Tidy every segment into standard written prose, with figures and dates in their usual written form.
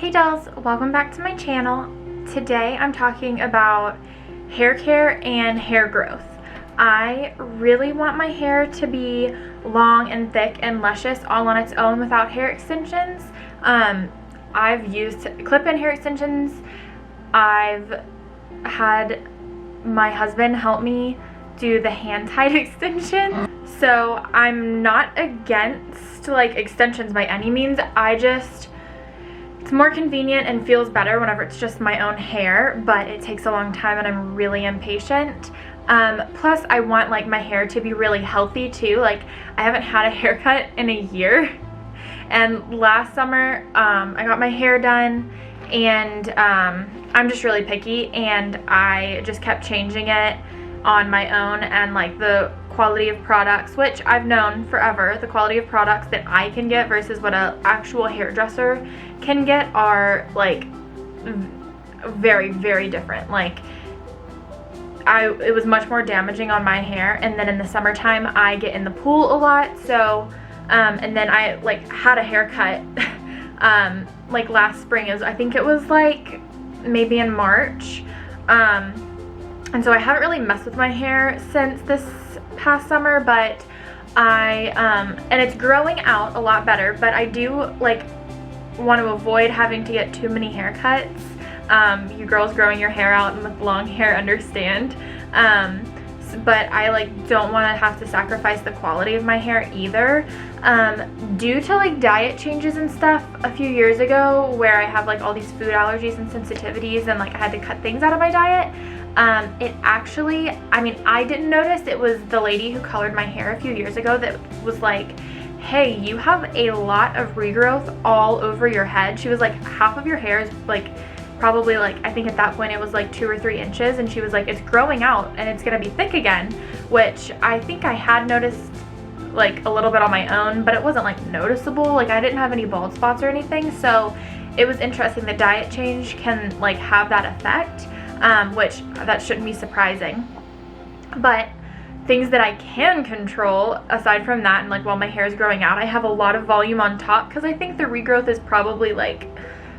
Hey dolls, welcome back to my channel. Today I'm talking about hair care and hair growth. I really want my hair to be long and thick and luscious all on its own without hair extensions. I've used clip-in hair extensions. I've had my husband help me do the hand-tied extension. So I'm not against like extensions by any means. It's more convenient and feels better whenever it's just my own hair, but it takes a long time and I'm really impatient. Plus I want like my hair to be really healthy too. Like I haven't had a haircut in a year, and last summer I got my hair done, and I'm just really picky and I just kept changing it on my own, and like the quality of products, which I've known forever, the quality of products that I can get versus what an actual hairdresser can get are like very, very different. Like it was much more damaging on my hair, and then in the summertime I get in the pool a lot, so and then I like had a haircut like last spring. I think it was like maybe in March, and so I haven't really messed with my hair since this past summer, but and it's growing out a lot better, but I do like want to avoid having to get too many haircuts. You girls growing your hair out and with long hair understand, but I like don't want to have to sacrifice the quality of my hair either, due to like diet changes and stuff a few years ago where I have like all these food allergies and sensitivities, and like I had to cut things out of my diet. It actually, I mean, I didn't notice. It was the lady who colored my hair a few years ago that was like, hey, you have a lot of regrowth all over your head. She was like, half of your hair is like probably like, I think at that point it was like 2 or 3 inches, and she was like, it's growing out and it's gonna be thick again, which I think I had noticed like a little bit on my own, but it wasn't like noticeable. Like I didn't have any bald spots or anything, so it was interesting that diet change can like have that effect. Which that shouldn't be surprising. But things that I can control aside from that, and like while my hair is growing out, I have a lot of volume on top because I think the regrowth is probably like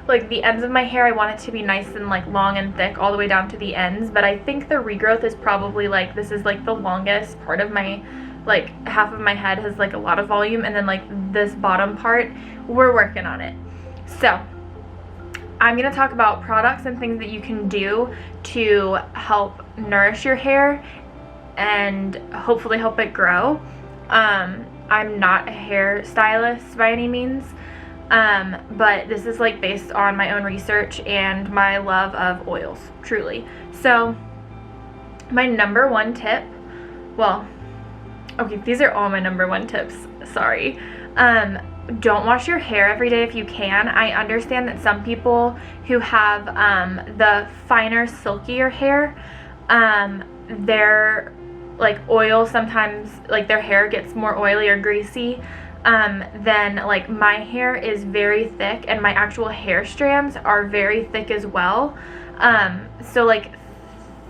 the ends of my hair, I want it to be nice and like long and thick all the way down to the ends, but I think the regrowth is probably like, this is like the longest part of my, like half of my head has like a lot of volume, and then like this bottom part, we're working on it. So I'm going to talk about products and things that you can do to help nourish your hair and hopefully help it grow. I'm not a hairstylist by any means, but this is like based on my own research and my love of oils, truly. So my number one tip, well, okay, these are all my number one tips, sorry. Don't wash your hair every day if you can. I understand that some people who have the finer, silkier hair, their like oil sometimes, like their hair gets more oily or greasy. Then like my hair is very thick, and my actual hair strands are very thick as well. So like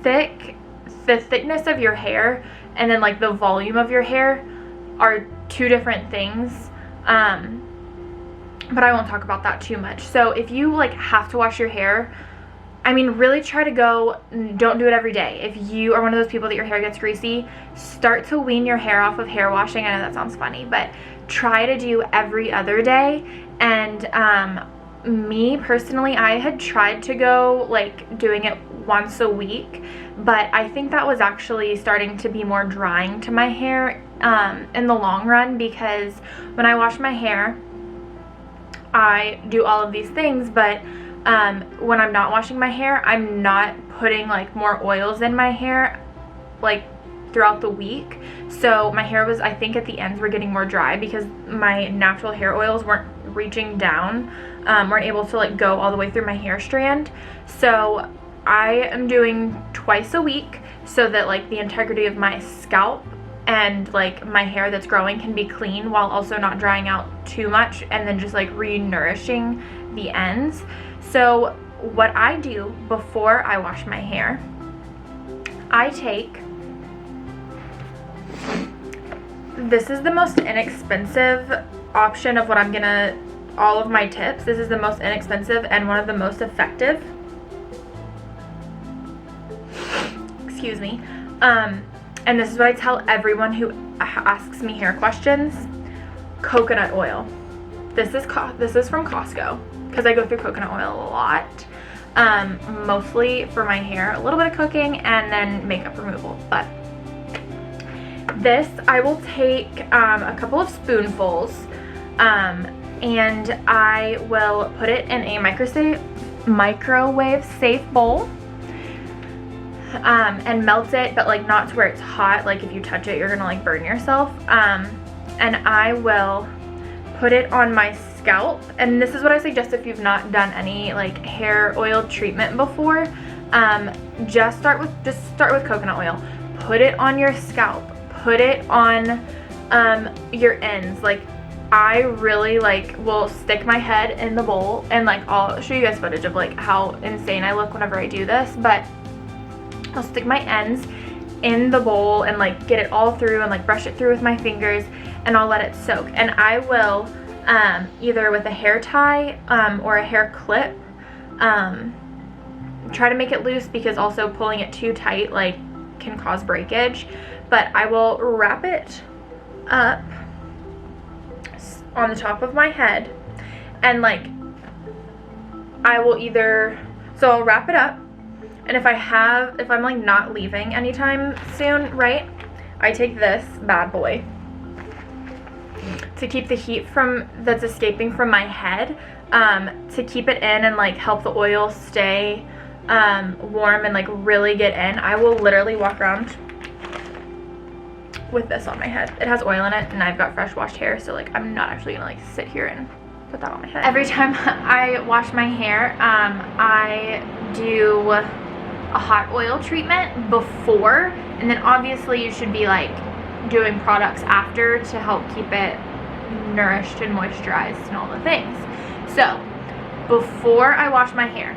the thickness of your hair and then like the volume of your hair are two different things. But I won't talk about that too much. So if you like have to wash your hair, I mean, really try to don't do it every day. If you are one of those people that your hair gets greasy, start to wean your hair off of hair washing. I know that sounds funny, but try to do every other day. And me personally, I had tried to go like doing it once a week, but I think that was actually starting to be more drying to my hair in the long run, because when I wash my hair, I do all of these things, but when I'm not washing my hair, I'm not putting like more oils in my hair like throughout the week. So my hair was, I think at the ends were getting more dry because my natural hair oils weren't reaching down, weren't able to like go all the way through my hair strand. So I am doing twice a week so that like the integrity of my scalp and like my hair that's growing can be clean while also not drying out too much, and then just like re-nourishing the ends. So what I do before I wash my hair, I take, this is the most inexpensive option of what I'm gonna all of my tips. This is the most inexpensive and one of the most effective. Excuse me. And this is what I tell everyone who asks me hair questions. Coconut oil. This is from Costco, because I go through coconut oil a lot. Mostly for my hair, a little bit of cooking, and then makeup removal. But this, I will take a couple of spoonfuls, and I will put it in a microwave safe bowl, and melt it, but like not to where it's hot. Like if you touch it, you're gonna like burn yourself. And I will put it on my scalp, and this is what I suggest if you've not done any like hair oil treatment before. Just start with coconut oil. Put it on your scalp. Put it on your ends. Like I really like will stick my head in the bowl, and like I'll show you guys footage of like how insane I look whenever I do this, but I'll stick my ends in the bowl and like get it all through and like brush it through with my fingers, and I'll let it soak. And I will either with a hair tie or a hair clip try to make it loose, because also pulling it too tight like can cause breakage. But I will wrap it up on the top of my head, and like I will I'll wrap it up, and if I'm like not leaving anytime soon, right, I take this bad boy to keep the heat that's escaping from my head, to keep it in and like help the oil stay warm and like really get in. I will literally walk around with this on my head. It has oil in it, and I've got fresh washed hair, so like I'm not actually gonna like sit here and put that on my head. Every time I wash my hair, I do a hot oil treatment before, and then obviously you should be like doing products after to help keep it nourished and moisturized and all the things. So before I wash my hair,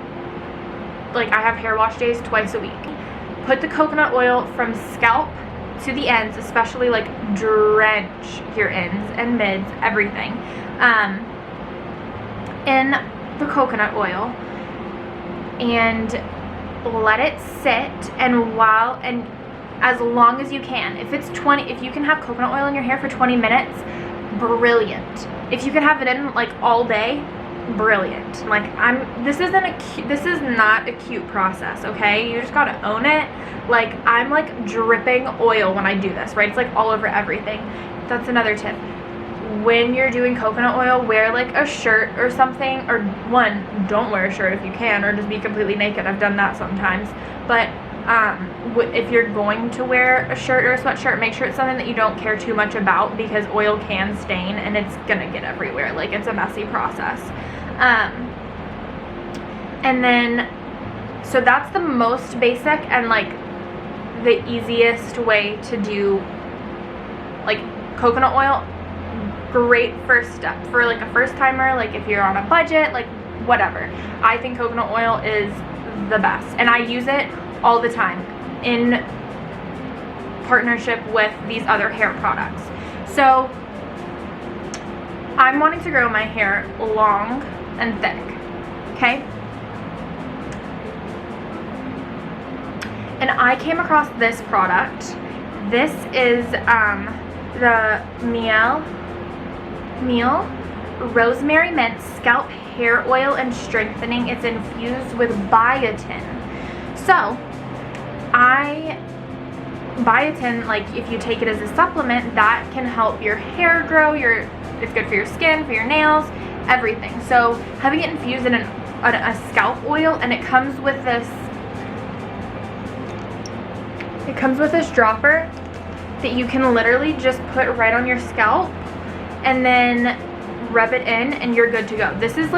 like I have hair wash days twice a week, put the coconut oil from scalp to the ends, especially like drench your ends and mids, everything, in the coconut oil, and let it sit, and as long as you can. If you can have coconut oil in your hair for 20 minutes, brilliant. If you can have it in like all day, brilliant. Like this is not a cute process, okay? You just gotta own it. Like I'm like dripping oil when I do this, right? It's like all over everything. That's another tip. When you're doing coconut oil, wear like a shirt or something, or don't wear a shirt if you can, or just be completely naked. I've done that sometimes. But if you're going to wear a shirt or a sweatshirt, make sure it's something that you don't care too much about, because oil can stain and it's gonna get everywhere. Like it's a messy process. And then, so that's the most basic and like the easiest way to do like coconut oil. Great first step for like a first timer, like if you're on a budget, like whatever. I think coconut oil is the best, and I use it all the time in partnership with these other hair products. So I'm wanting to grow my hair long and thick, okay? And I came across this product. This is the Miel Rosemary Mint Scalp Hair Oil and Strengthening. It's infused with biotin. So biotin, like if you take it as a supplement, that can help your hair grow. It's good for your skin, for your nails, everything. So having it infused in a scalp oil, and it comes with this dropper that you can literally just put right on your scalp and then rub it in, and you're good to go. This is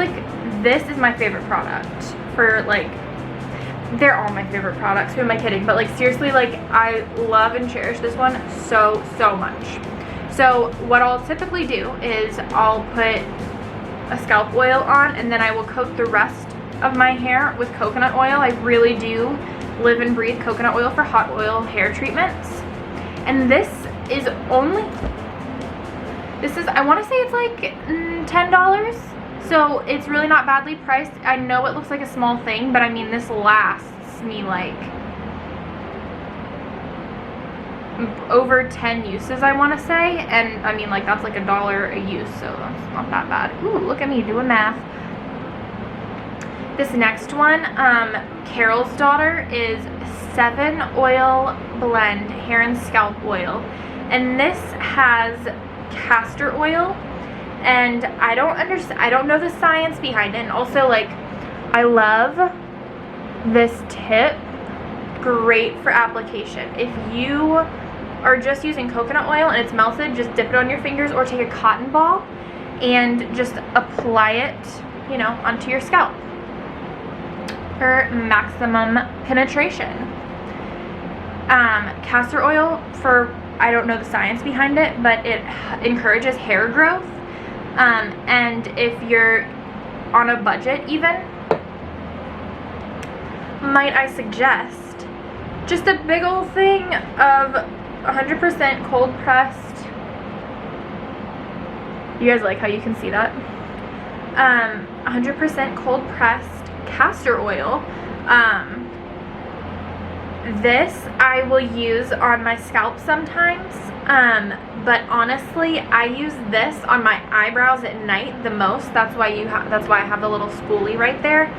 my favorite product for like, they're all my favorite products, who am I kidding? But like seriously, like I love and cherish this one so much. So what I'll typically do is I'll put a scalp oil on, and then I will coat the rest of my hair with coconut oil. I really do live and breathe coconut oil for hot oil hair treatments. And this is, I want to say it's like $10, So it's really not badly priced. I know it looks like a small thing, but I mean, this lasts me like over 10 uses, I want to say. And I mean, like, that's like $1 a use, so that's not that bad. Ooh, look at me doing math. This next one, Carol's Daughter, is 7 oil blend hair and scalp oil, and this has castor oil, and I don't know the science behind it. And also, like, I love this tip. Great for application. If you are just using coconut oil and it's melted, just dip it on your fingers, or take a cotton ball and just apply it, you know, onto your scalp for maximum penetration. Castor oil, for, I don't know the science behind it, but it encourages hair growth. And if you're on a budget even, might I suggest just a big old thing of 100% cold pressed. You guys like how you can see that? 100% cold pressed castor oil. This I will use on my scalp sometimes, but honestly, I use this on my eyebrows at night the most. That's why I have the little spoolie right there,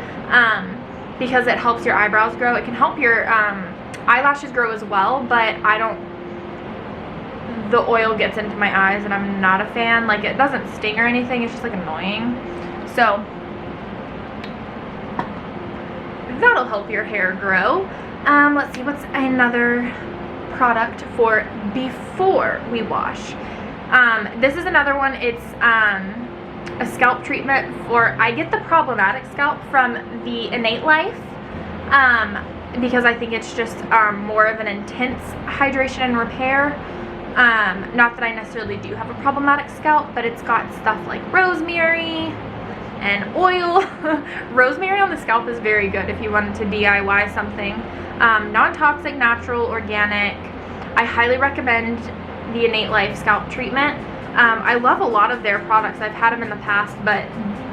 because it helps your eyebrows grow. It can help your eyelashes grow as well, but the oil gets into my eyes and I'm not a fan. Like, it doesn't sting or anything, it's just like annoying. So that'll help your hair grow. Let's see, what's another product for before we wash? This is another one. It's a scalp treatment for, I get the problematic scalp from the Innate Life, because I think it's just more of an intense hydration and repair. Not that I necessarily do have a problematic scalp, but it's got stuff like rosemary and oil. Rosemary on the scalp is very good if you wanted to DIY something. Non-toxic, natural, organic. I highly recommend the Innate Life scalp treatment. I love a lot of their products. I've had them in the past, but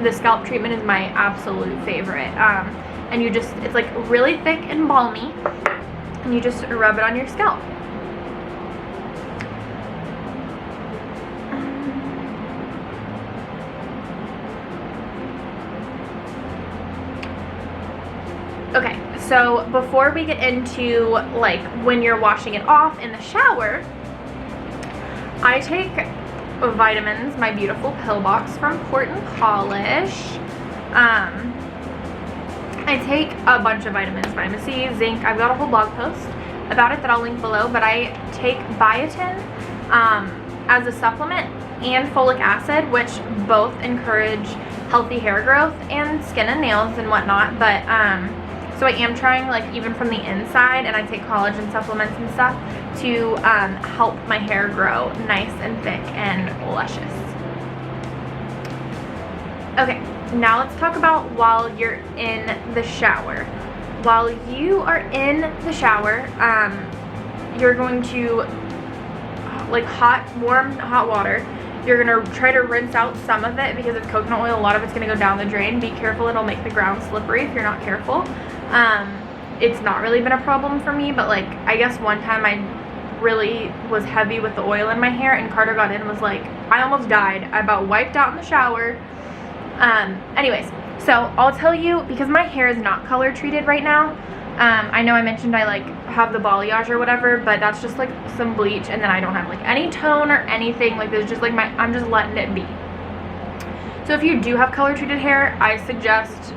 the scalp treatment is my absolute favorite. And you just, it's like really thick and balmy, and you just rub it on your scalp. Okay, so before we get into like when you're washing it off in the shower, I take vitamins, my beautiful pill box from Port and Polish. I take a bunch of vitamins, vitamin C, zinc. I've got a whole blog post about it that I'll link below, but I take biotin as a supplement, and folic acid, which both encourage healthy hair growth and skin and nails and whatnot. But so I am trying, like, even from the inside, and I take collagen supplements and stuff to help my hair grow nice and thick and luscious. Okay, now let's talk about while you're in the shower. While you are in the shower, you're going to, like, warm hot water. You're going to try to rinse out some of it because it's coconut oil. A lot of it's going to go down the drain. Be careful, it'll make the ground slippery if you're not careful. It's not really been a problem for me, but, like, I guess one time I really was heavy with the oil in my hair, and Carter got in and was like, I almost died. I about wiped out in the shower. Anyways, so I'll tell you, because my hair is not color treated right now. I know I mentioned I, like, have the balayage or whatever, but that's just, like, some bleach, and then I don't have, like, any tone or anything. Like, there's just, like, I'm just letting it be. So if you do have color treated hair, I suggest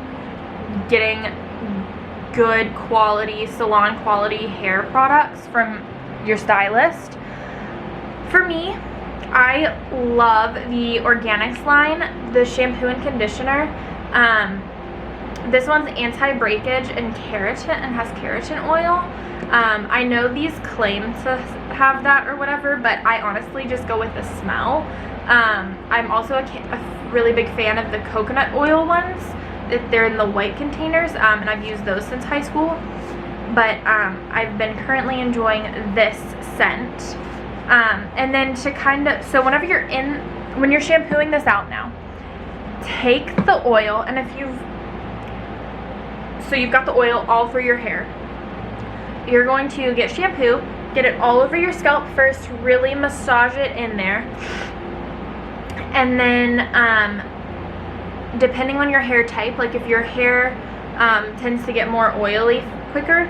getting good quality, salon quality hair products from your stylist. For me, I love the Organics line, the shampoo and conditioner. This one's anti-breakage and keratin, and has keratin oil. I know these claim to have that or whatever, but I honestly just go with the smell. I'm also a really big fan of the coconut oil ones. They're in the white containers, and I've used those since high school. But I've been currently enjoying this scent. And then to kind of, so when you're shampooing this out now, take the oil, and so you've got the oil all through your hair. You're going to get shampoo, get it all over your scalp first, really massage it in there. And then, depending on your hair type, like if your hair tends to get more oily quicker,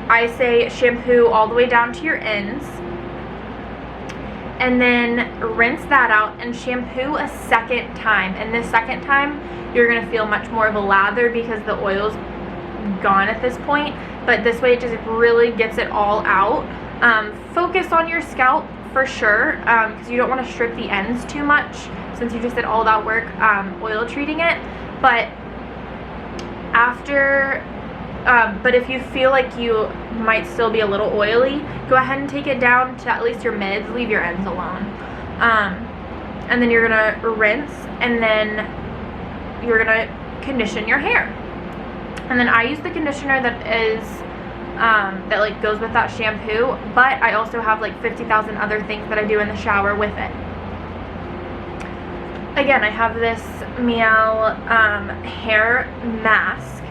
I say shampoo all the way down to your ends. And then rinse that out and shampoo a second time. And this second time, you're going to feel much more of a lather because the oil's gone at this point. But this way it just really gets it all out. Focus on your scalp for sure, because you don't want to strip the ends too much since you just did all that work oil treating it. But but if you feel like you might still be a little oily, go ahead and take it down to at least your mids, leave your ends alone. And then you're gonna rinse, and then you're gonna condition your hair. And then I use the conditioner that is that like goes with that shampoo, but I also have like 50,000 other things that I do in the shower with it. Again, I have this Miel hair mask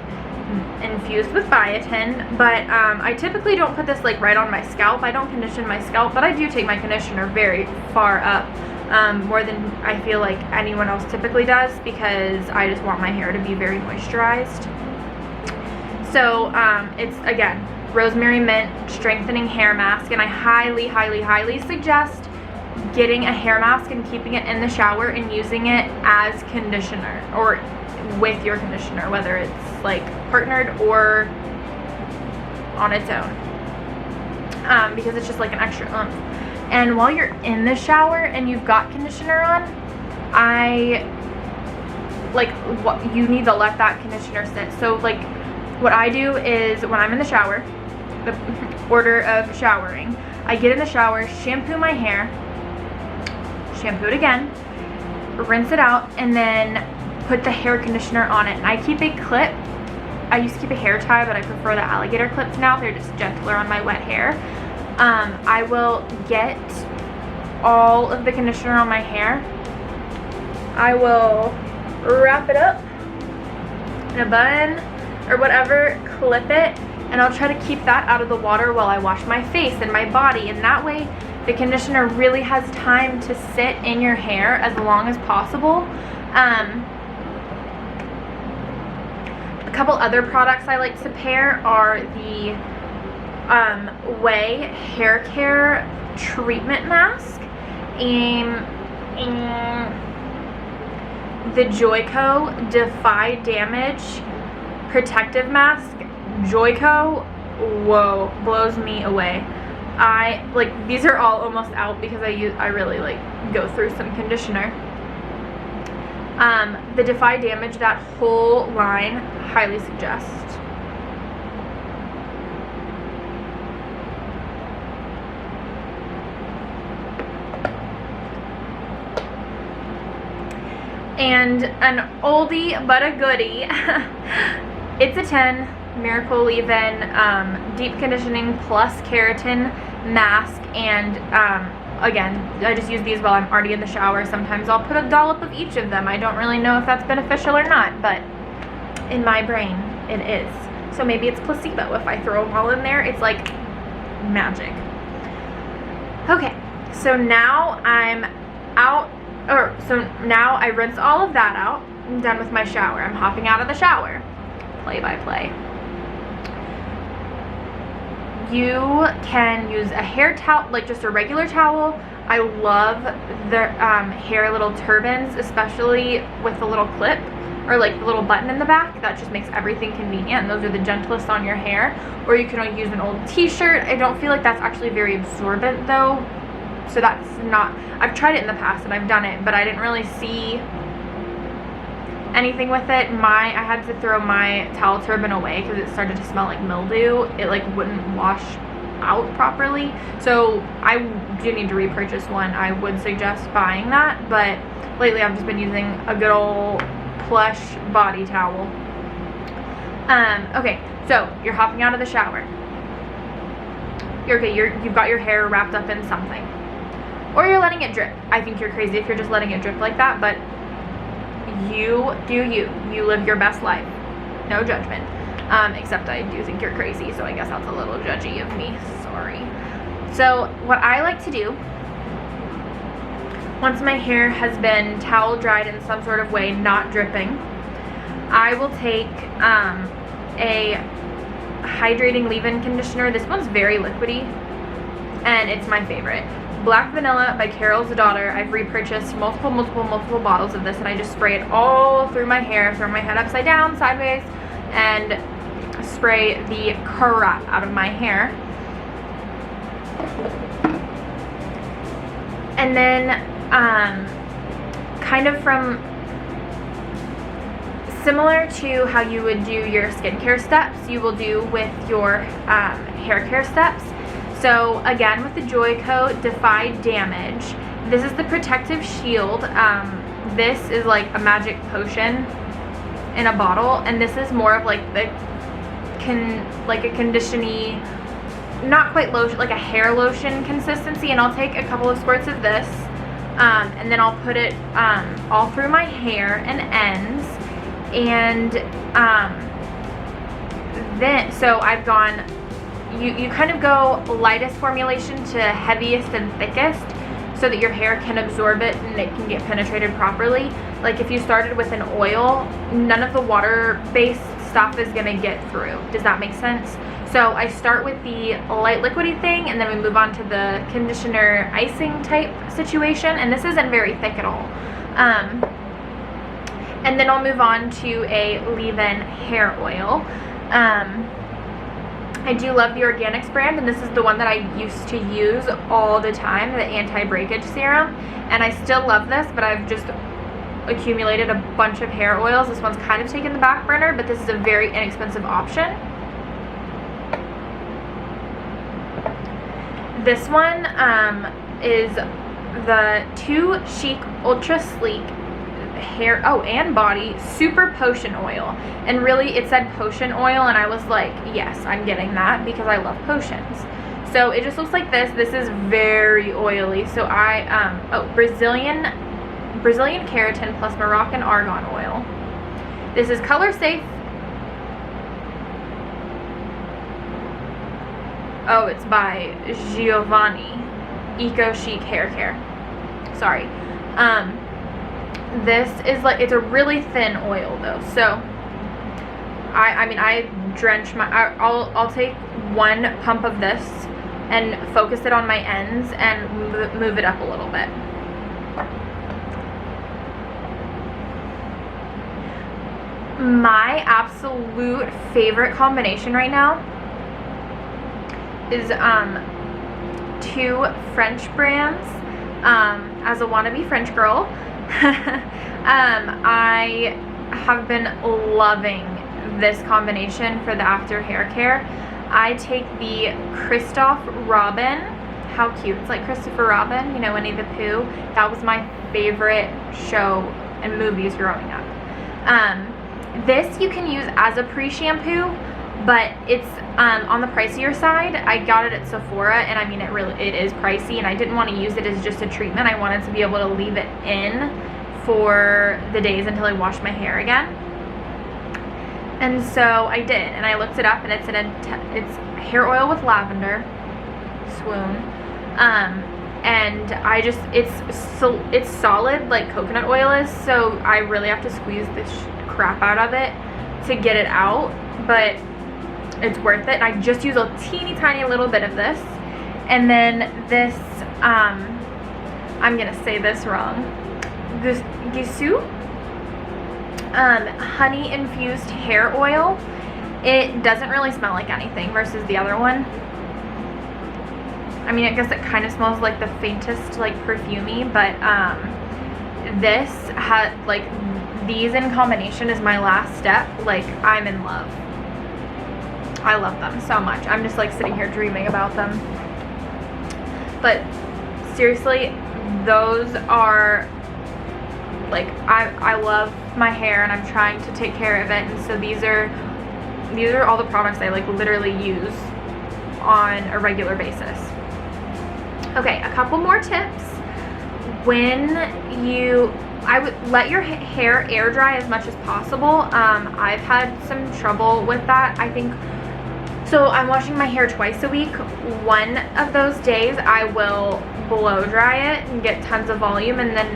infused with biotin, but I typically don't put this like right on my scalp. I don't condition my scalp, but I do take my conditioner very far up, more than I feel like anyone else typically does, because I just want my hair to be very moisturized. So it's, again, Rosemary Mint Strengthening Hair Mask, and I highly, highly, highly suggest getting a hair mask and keeping it in the shower and using it as conditioner, or with your conditioner, whether it's like partnered or on its own, because it's just like an extra oomph. And while you're in the shower and you've got conditioner on, you need to let that conditioner sit. So like what I do is, when I'm in the shower, the order of showering, I get in the shower, shampoo my hair, shampoo it again, rinse it out, and then put the hair conditioner on it. And I keep a clip. I used to keep a hair tie, but I prefer the alligator clips now. They're just gentler on my wet hair. I will get all of the conditioner on my hair. I will wrap it up in a bun or whatever, clip it, and I'll try to keep that out of the water while I wash my face and my body. And that way the conditioner really has time to sit in your hair as long as possible. A couple other products I like to pair are the Way Hair Care Treatment Mask and the Joico Defy Damage Protective Mask. Joico, whoa, blows me away. These are all almost out because I really go through some conditioner. The Defy Damage, that whole line, highly suggest. And an oldie but a goodie, It's a 10 Miracle Leave-In Deep Conditioning Plus Keratin Mask, and again, I just use these while I'm already in the shower. Sometimes I'll put a dollop of each of them. I don't really know if that's beneficial or not, but in my brain, it is. So maybe it's placebo. If I throw them all in there, it's like magic. Okay, so now I'm out, so now I rinse all of that out. I'm done with my shower. I'm hopping out of the shower. Play by play. You can use a hair towel, like just a regular towel. I love the hair little turbans, especially with the little clip or like the little button in the back. That just makes everything convenient, and those are the gentlest on your hair. Or you can use an old t-shirt. I don't feel like that's actually very absorbent though, so that's not, I've tried it in the past and I've done it, but I didn't really see anything with it. I had to throw my towel turban away because it started to smell like mildew. It like wouldn't wash out properly, so I do need to repurchase one. I would suggest buying that, but lately I've just been using a good old plush body towel. Okay, so you're hopping out of the shower. You've got your hair wrapped up in something, or you're letting it drip. I think you're crazy if you're just letting it drip like that, but You do you live your best life, no judgment. Except I do think you're crazy, so I guess that's a little judgy of me, sorry. So what I like to do, once my hair has been towel dried in some sort of way, not dripping, I will take a hydrating leave-in conditioner. This one's very liquidy, and it's my favorite. Black Vanilla by Carol's Daughter. I've repurchased multiple bottles of this, and I just spray it all through my hair, throw my head upside down, sideways, and spray the crap out of my hair. And then kind of from similar to how you would do your skincare steps, you will do with your hair care steps. So again, with the Joy Coat Defy Damage, this is the protective shield. This is like a magic potion in a bottle, and this is more of like the like a conditioning, not quite lotion, like a hair lotion consistency. And I'll take a couple of squirts of this, and then I'll put it all through my hair and ends. And then, so I've gone, you kind of go lightest formulation to heaviest and thickest, so that your hair can absorb it and it can get penetrated properly. Like if you started with an oil, none of the water-based stuff is gonna get through. Does that make sense? So I start with the light liquidy thing, and then we move on to the conditioner icing type situation, and this isn't very thick at all. And then I'll move on to a leave-in hair oil. I do love the Organics brand, and this is the one that I used to use all the time, the anti-breakage serum, and I still love this, but I've just accumulated a bunch of hair oils. This one's kind of taken the back burner, but this is a very inexpensive option. This one is the Too Chic Ultra Sleek hair, and body super potion oil. And really it said potion oil, and I was like, yes, I'm getting that because I love potions. So it just looks like this. This is very oily. So Brazilian keratin plus Moroccan argan oil. This is color safe. Oh, it's by Giovanni Eco Chic Hair Care. Sorry. This is like, it's a really thin oil though. So I mean I drench my, I'll take one pump of this and focus it on my ends and move it up a little bit. My absolute favorite combination right now is two French brands. As a wannabe French girl, I have been loving this combination for the after hair care. I take the Christophe Robin. How cute. It's like Christopher Robin, you know, Winnie the Pooh. That was my favorite show and movies growing up. This you can use as a pre-shampoo, but it's on the pricier side. I got it at Sephora, and I mean it is pricey, and I didn't want to use it as just a treatment. I wanted to be able to leave it in for the days until I washed my hair again. And so I did, and I looked it up, and it's hair oil with lavender, swoon, and I just, it's solid like coconut oil is, so I really have to squeeze the crap out of it to get it out, but it's worth it. And I just use a teeny tiny little bit of this, and then this I'm gonna say this wrong, this Gisou honey infused hair oil. It doesn't really smell like anything versus the other one. I mean, I guess it kind of smells like the faintest like perfumey, but this had like, these in combination is my last step. Like, I'm in love. I love them so much. I'm just like sitting here dreaming about them. But seriously, those are like, I love my hair, and I'm trying to take care of it, and so these are all the products I like literally use on a regular basis. Okay, a couple more tips. When you I would let your hair air dry as much as possible. I've had some trouble with that. I think, so I'm washing my hair twice a week. One of those days I will blow dry it and get tons of volume, and then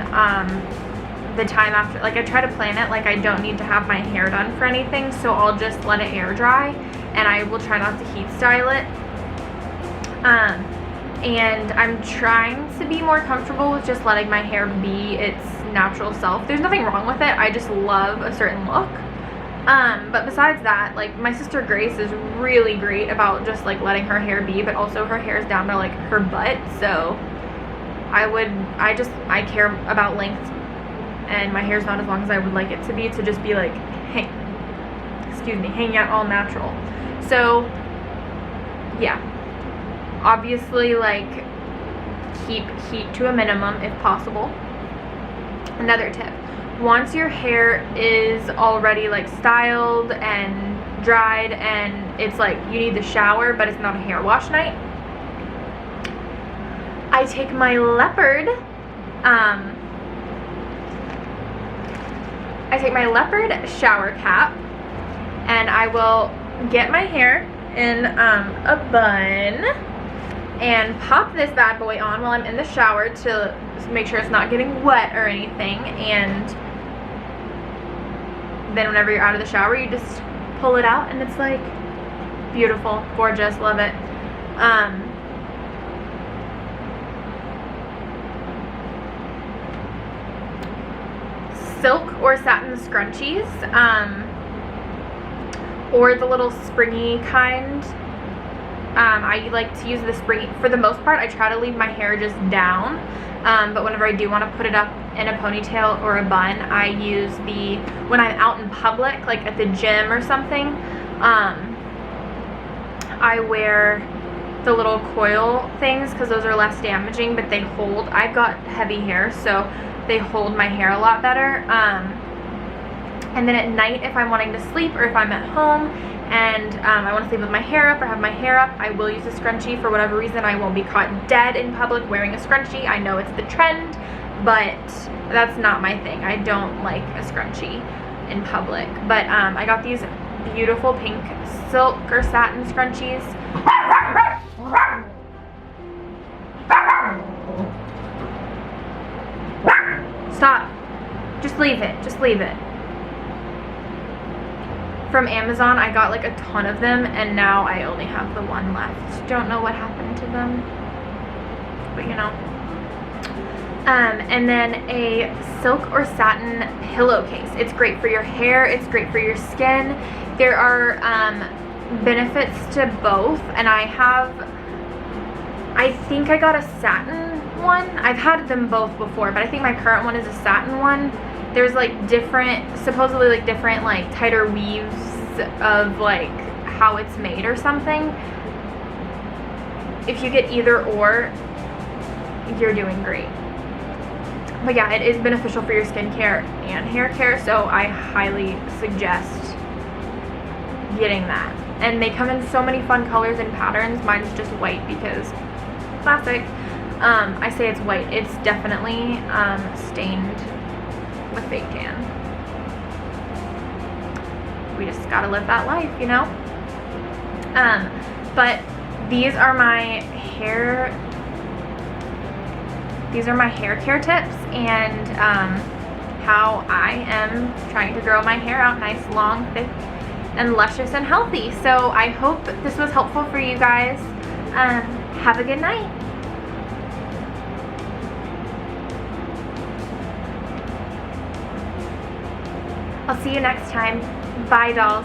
the time after, like I try to plan it like I don't need to have my hair done for anything, so I'll just let it air dry, and I will try not to heat style it. And I'm trying to be more comfortable with just letting my hair be its natural self. There's nothing wrong with it, I just love a certain look. But besides that, like my sister Grace is really great about just like letting her hair be, but also her hair is down to like her butt, so I care about length, and my hair's not as long as I would like it to just be like, hanging out all natural. So yeah, obviously like keep heat to a minimum if possible. Another tip, once your hair is already like styled and dried and it's like you need the shower but it's not a hair wash night, I take my leopard shower cap, and I will get my hair in a bun and pop this bad boy on while I'm in the shower to make sure it's not getting wet or anything, and then whenever you're out of the shower you just pull it out and it's like beautiful, gorgeous, love it. Silk or satin scrunchies, or the little springy kind. I like to use the springy. For the most part, I try to leave my hair just down, but whenever I do want to put it up in a ponytail or a bun, I use when I'm out in public, like at the gym or something, I wear the little coil things because those are less damaging, but they hold. I've got heavy hair, so they hold my hair a lot better. And then at night, if I'm wanting to sleep or if I'm at home and I want to sleep with my hair up or have my hair up, I will use a scrunchie. For whatever reason, I won't be caught dead in public wearing a scrunchie. I know it's the trend, but that's not my thing. I don't like a scrunchie in public. But I got these beautiful pink silk or satin scrunchies. Stop. Just leave it. Just leave it. From Amazon, I got like a ton of them, and now I only have the one left. Don't know what happened to them, but you know. And then a silk or satin pillowcase. It's great for your hair. It's great for your skin. There are benefits to both, and I think I got a satin one. I've had them both before, but I think my current one is a satin one. There's like supposedly like different like tighter weaves of like how it's made or something. If you get either or, you're doing great. But yeah, it is beneficial for your skincare and hair care, so I highly suggest getting that. And they come in so many fun colors and patterns. Mine's just white because classic. I say it's white. It's definitely stained with fake tan. We just gotta live that life, you know? But these are my hair care tips, and how I am trying to grow my hair out nice, long, thick, and luscious and healthy. So I hope this was helpful for you guys. Have a good night. I'll see you next time. Bye, dolls.